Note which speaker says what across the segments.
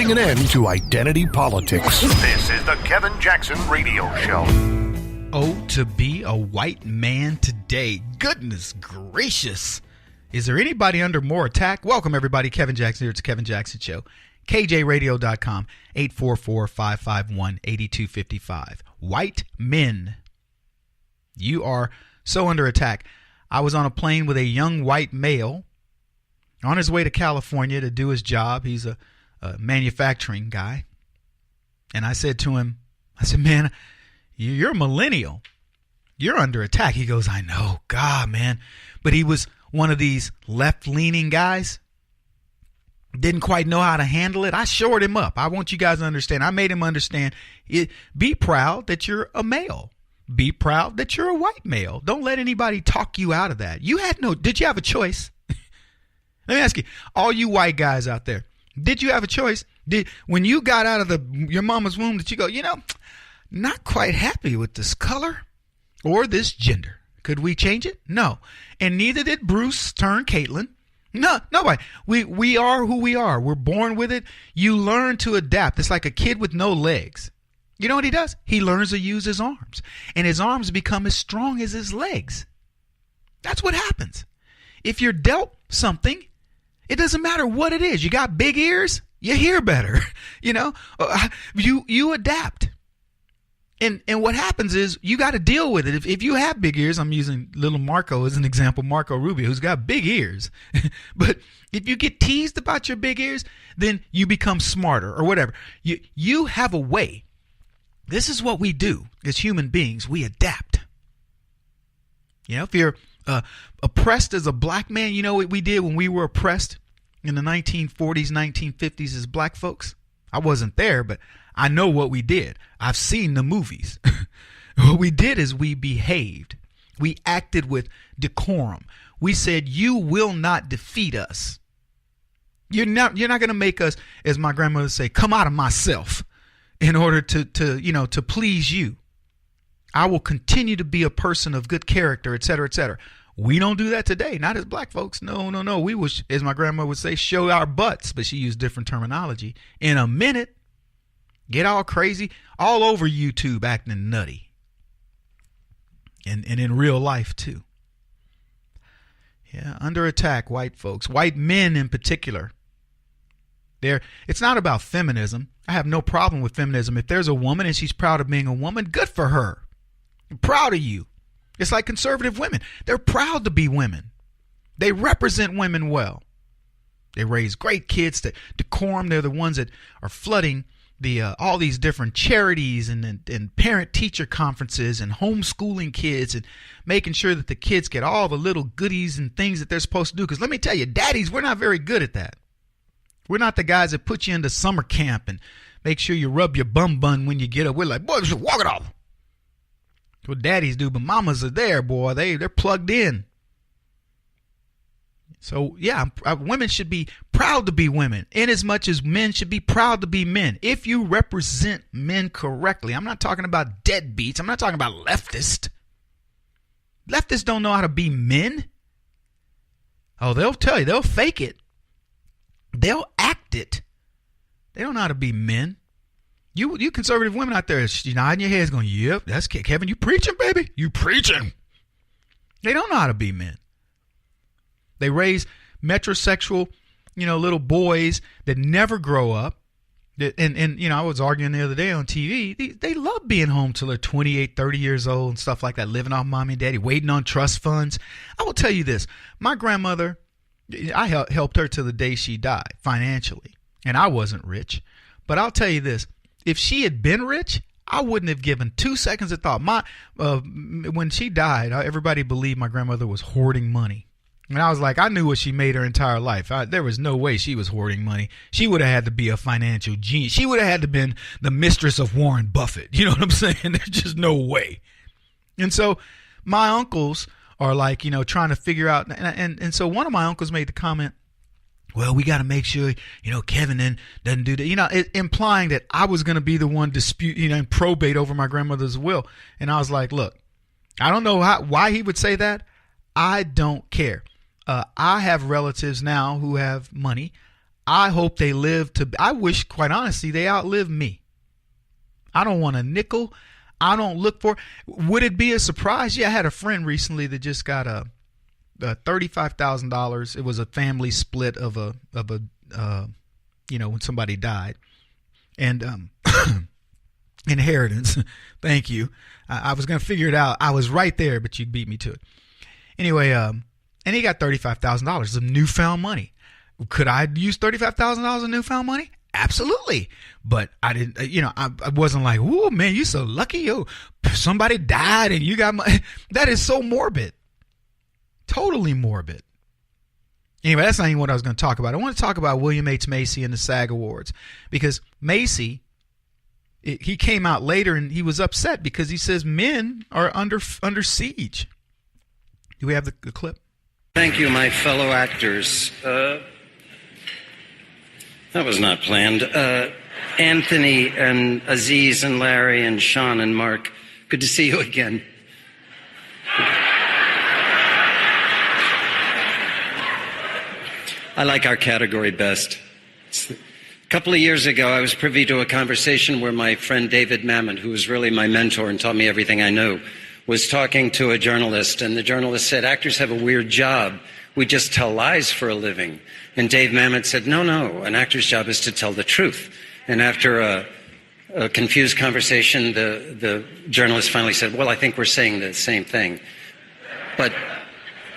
Speaker 1: putting an end to identity politics. This is the Kevin Jackson Radio Show.
Speaker 2: Oh, to be a white man today. Goodness gracious. Is there anybody under more attack? Welcome, everybody. Kevin Jackson here. It's the Kevin Jackson Show. KJRadio.com, 844-551-8255. White men. You are so under attack. I was on a plane with a young white male on his way to California to do his job. He's a manufacturing guy. And I said to him, man, you're a millennial. You're under attack. He goes, I know. God, man. But he was one of these left-leaning guys. Didn't quite know how to handle it. I shored him up. I want you guys to understand. I made him understand. Be proud that you're a male. Be proud that you're a white male. Don't let anybody talk you out of that. Did you have a choice? Let me ask you, all you white guys out there, did you have a choice? When you got out of your mama's womb, did you go, not quite happy with this color or this gender? Could we change it? No. And neither did Bruce turn Caitlin. No, nobody. We are who we are. We're born with it. You learn to adapt. It's like a kid with no legs. You know what he does? He learns to use his arms. And his arms become as strong as his legs. That's what happens. If you're dealt something, it doesn't matter what it is. You got big ears, you hear better. You adapt. And what happens is you got to deal with it. If you have big ears, I'm using little Marco as an example, Marco Rubio, who's got big ears. But if you get teased about your big ears, then you become smarter or whatever. You have a way. This is what we do as human beings. We adapt. If you're oppressed as a black man, you know what we did when we were oppressed in the 1940s, 1950s as black folks? I wasn't there, but I know what we did. I've seen the movies. What we did is we behaved. We acted with decorum. We said, you will not defeat us. You're not going to make us, as my grandmother would say, come out of myself in order to please you. I will continue to be a person of good character, et cetera, et cetera. We don't do that today, not as black folks. No. We will, as my grandma would say, show our butts, but she used different terminology. In a minute, get all crazy, all over YouTube acting nutty. And in real life, too. Yeah, under attack, white folks, white men in particular. It's not about feminism. I have no problem with feminism. If there's a woman and she's proud of being a woman, good for her. I'm proud of you. It's like conservative women. They're proud to be women. They represent women well. They raise great kids to decorum. They're the ones that are flooding all these different charities and parent-teacher conferences and homeschooling kids and making sure that the kids get all the little goodies and things that they're supposed to do. Because let me tell you, daddies, we're not very good at that. We're not the guys that put you into summer camp and make sure you rub your bum when you get up. We're like, boy, just walk it off. That's what daddies do, but mamas are there, boy. They're plugged in. So, yeah, women should be proud to be women, in as much as men should be proud to be men. If you represent men correctly, I'm not talking about deadbeats. I'm not talking about leftists. Leftists don't know how to be men. Oh, they'll tell you. They'll fake it. They'll act it. They don't know how to be men. You conservative women out there, nodding your heads going, yep, that's Kevin, you preaching, baby? You preaching. They don't know how to be men. They raise metrosexual, little boys that never grow up. And I was arguing the other day on TV. They love being home till they're 28, 30 years old and stuff like that, living off mommy and daddy, waiting on trust funds. I will tell you this. My grandmother, I helped her till the day she died financially. And I wasn't rich. But I'll tell you this. If she had been rich, I wouldn't have given 2 seconds of thought. When she died, everybody believed my grandmother was hoarding money. And I was like, I knew what she made her entire life. There was no way she was hoarding money. She would have had to be a financial genius. She would have had to been the mistress of Warren Buffett. You know what I'm saying? There's just no way. And so my uncles are like, trying to figure out. And so one of my uncles made the comment, well, we got to make sure, Kevin then doesn't do that, implying that I was going to be the one dispute, and probate over my grandmother's will. And I was like, look, I don't know why he would say that. I don't care. I have relatives now who have money. I hope they live to, I wish, quite honestly, they outlive me. I don't want a nickel. I don't look for, would it be a surprise? Yeah, I had a friend recently that just got a $35,000. It was a family split of a when somebody died. And inheritance. Thank you. I was going to figure it out. I was right there, but you beat me to it. Anyway, and he got $35,000 of newfound money. Could I use $35,000 of newfound money? Absolutely. But I didn't, I wasn't like, "Whoa, man, you so lucky. Yo, somebody died and you got money." That is so morbid. Totally morbid. Anyway, that's not even what I was going to talk about. I want to talk about William H. Macy and the SAG Awards, because Macy, he came out later and he was upset because he says men are under siege. Do we have the clip?
Speaker 3: Thank you, my fellow actors. That was not planned. Anthony and Aziz and Larry and Sean and Mark, good to see you again. I like our category best. A couple of years ago, I was privy to a conversation where my friend David Mamet, who was really my mentor and taught me everything I knew, was talking to a journalist, and the journalist said, "Actors have a weird job. We just tell lies for a living." And Dave Mamet said, no, an actor's job is to tell the truth. And after a confused conversation, the journalist finally said, "Well, I think we're saying the same thing." But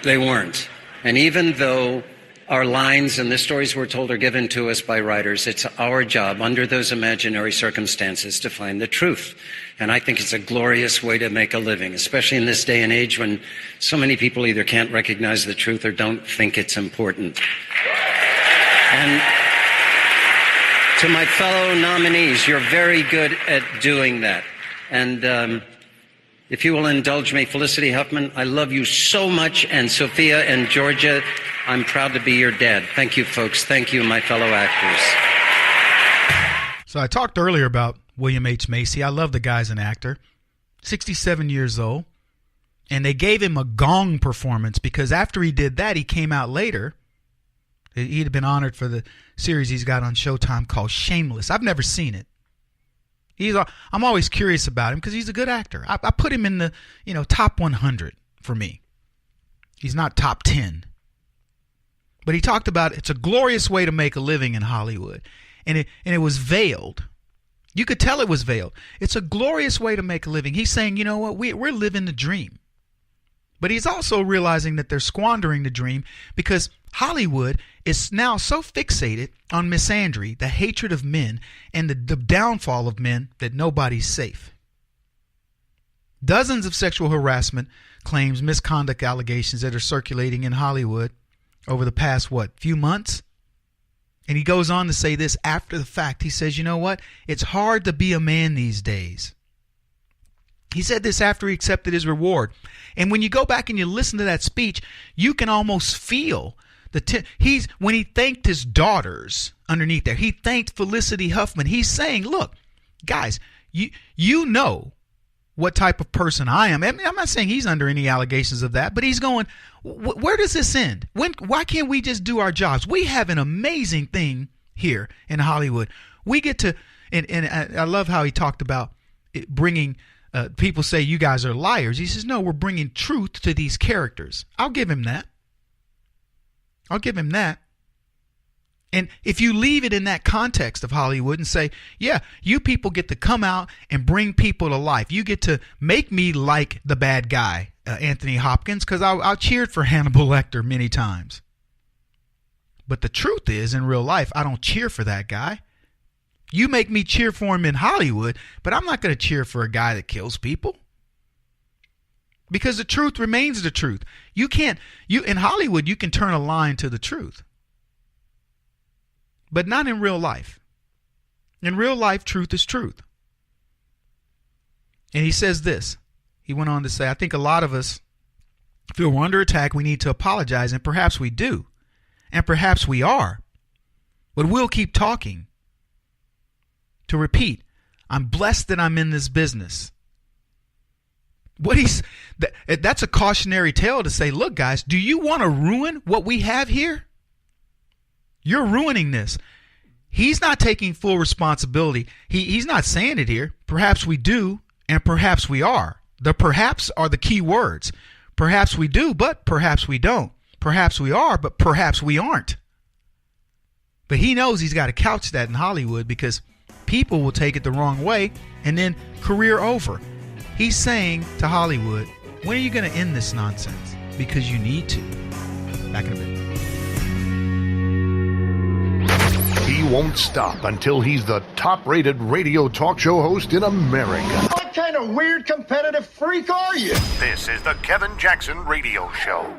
Speaker 3: they weren't. And even though our lines and the stories we're told are given to us by writers, it's our job under those imaginary circumstances to find the truth. And I think it's a glorious way to make a living, especially in this day and age when so many people either can't recognize the truth or don't think it's important. And to my fellow nominees, you're very good at doing that. And if you will indulge me, Felicity Huffman, I love you so much. And Sophia and Georgia, I'm proud to be your dad. Thank you, folks. Thank you, my fellow actors.
Speaker 2: So I talked earlier about William H. Macy. I love the guy's an actor. 67 years old. And they gave him a gong performance because after he did that, he came out later. He'd been honored for the series he's got on Showtime called Shameless. I've never seen it. I'm always curious about him because he's a good actor. I put him in the top 100 for me. He's not top 10. But he talked about it's a glorious way to make a living in Hollywood. And it was veiled. You could tell it was veiled. It's a glorious way to make a living. He's saying, you know what, we're living the dream. But he's also realizing that they're squandering the dream because Hollywood is now so fixated on misandry, the hatred of men, and the downfall of men that nobody's safe. Dozens of sexual harassment claims, misconduct allegations that are circulating in Hollywood over the past, few months? And he goes on to say this after the fact. He says, you know what? It's hard to be a man these days. He said this after he accepted his reward. And when you go back and you listen to that speech, you can almost feel when he thanked his daughters underneath there. He thanked Felicity Huffman. He's saying, look, guys, you know what type of person I am. I mean, I'm not saying he's under any allegations of that, but he's going, where does this end? Why can't we just do our jobs? We have an amazing thing here in Hollywood. We get to, and I love how he talked about it bringing, people say you guys are liars. He says, no, we're bringing truth to these characters. I'll give him that. And if you leave it in that context of Hollywood and say, yeah, you people get to come out and bring people to life. You get to make me like the bad guy, Anthony Hopkins, because I cheered for Hannibal Lecter many times. But the truth is, in real life, I don't cheer for that guy. You make me cheer for him in Hollywood, but I'm not going to cheer for a guy that kills people. Because the truth remains the truth. In Hollywood, you can turn a line to the truth. But not in real life. In real life, truth is truth. And he says this. He went on to say, I think a lot of us feel we're under attack. We need to apologize, and perhaps we do. And perhaps we are. But we'll keep talking. To repeat, I'm blessed that I'm in this business. That's a cautionary tale to say, look, guys, do you want to ruin what we have here? You're ruining this. He's not taking full responsibility. He's not saying it here. Perhaps we do, and perhaps we are. The perhaps are the key words. Perhaps we do, but perhaps we don't. Perhaps we are, but perhaps we aren't. But he knows he's got to couch that in Hollywood because people will take it the wrong way and then career over. He's saying to Hollywood, when are you going to end this nonsense? Because you need to. Back in a bit.
Speaker 1: He won't stop until he's the top-rated radio talk show host in America.
Speaker 4: What kind of weird competitive freak are you?
Speaker 1: This is the Kevin Jackson Radio Show.